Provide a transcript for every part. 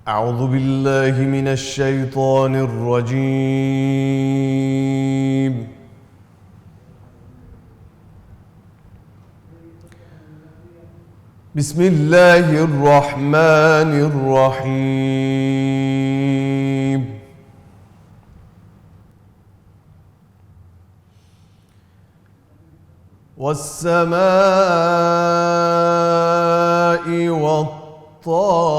أعوذ بالله من الشيطان الرجيم. بسم الله الرحمن الرحيم. والسماء والطارق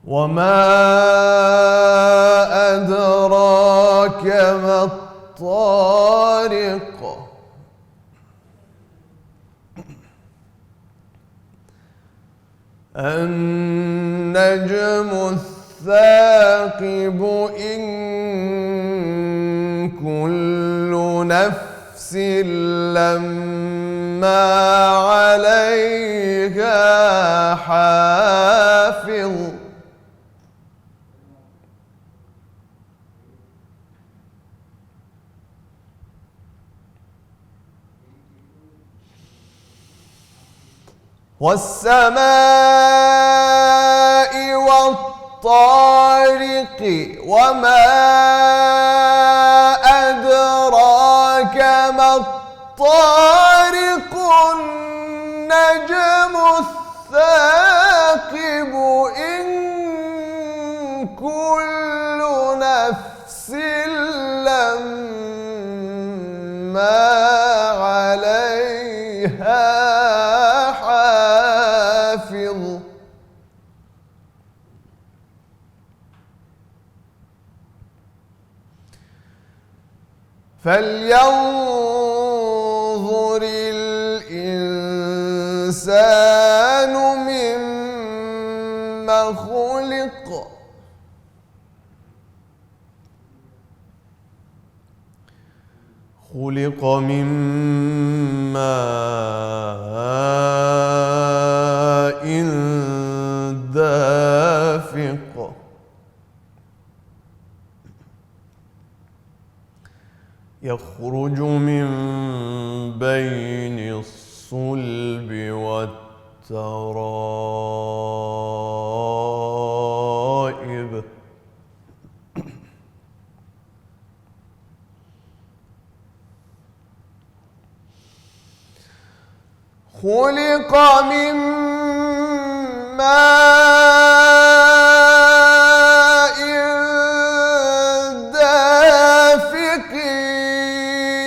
وما أدراك ما الطارق النجم الثاقب إن كل نفس لما عليها حافظ والسماء والطارق وما أدراك ما الطارق النجم الثاقب إن كل نفس لما عليها فلينظر الإنسان مما خلق خلق من ماء دافق يخرج من بين الصلب والترائب خلق من ماء دافق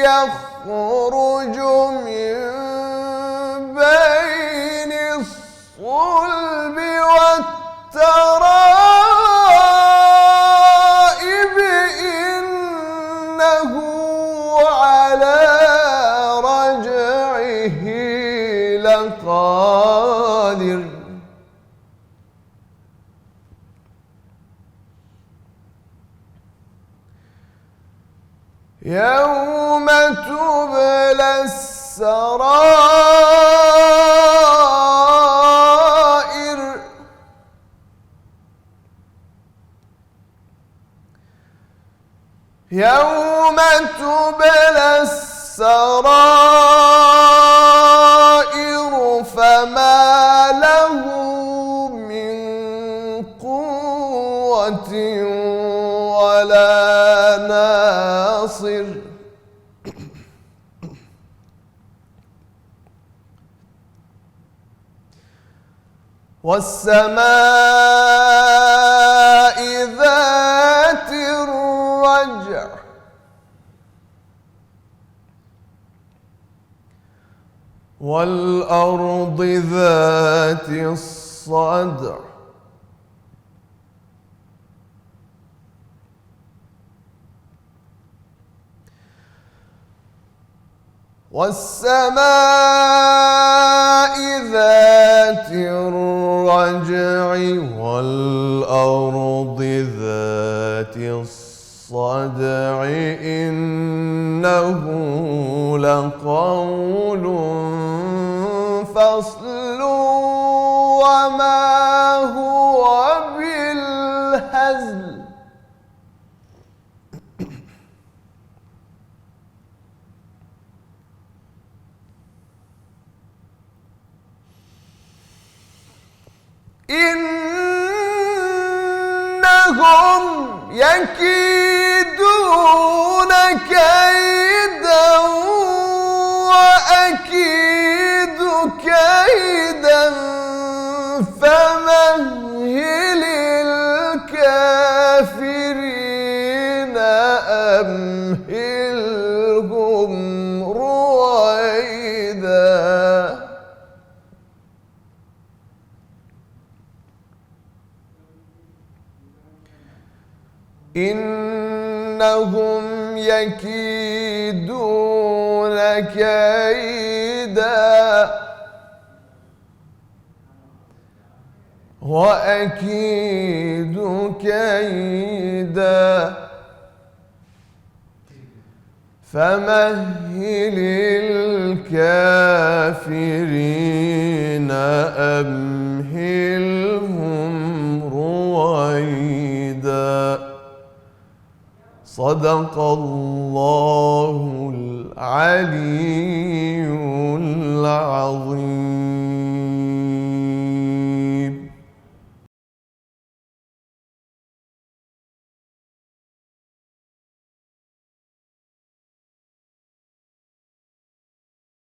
يخرج من بين الصلب والترائب إنه على رجعه لقادر يوم تبلى السرائر يوم تبلى السرائر فما له من قوة ولا ناصر والسماء ذات الرجع والأرض ذات الصدع والسماء ذات الرجع والأرض ذات الصدع إنه لقول فصل وما هو بالهزل إنهم يكيدون كيدا وأكيد كيدا فمهل الكافرين أمهلهم رويدا إنهم يكيدون كيدا وأكيد كيدا فمهل الكافرين أمهلهم رويدا صدق الله العلي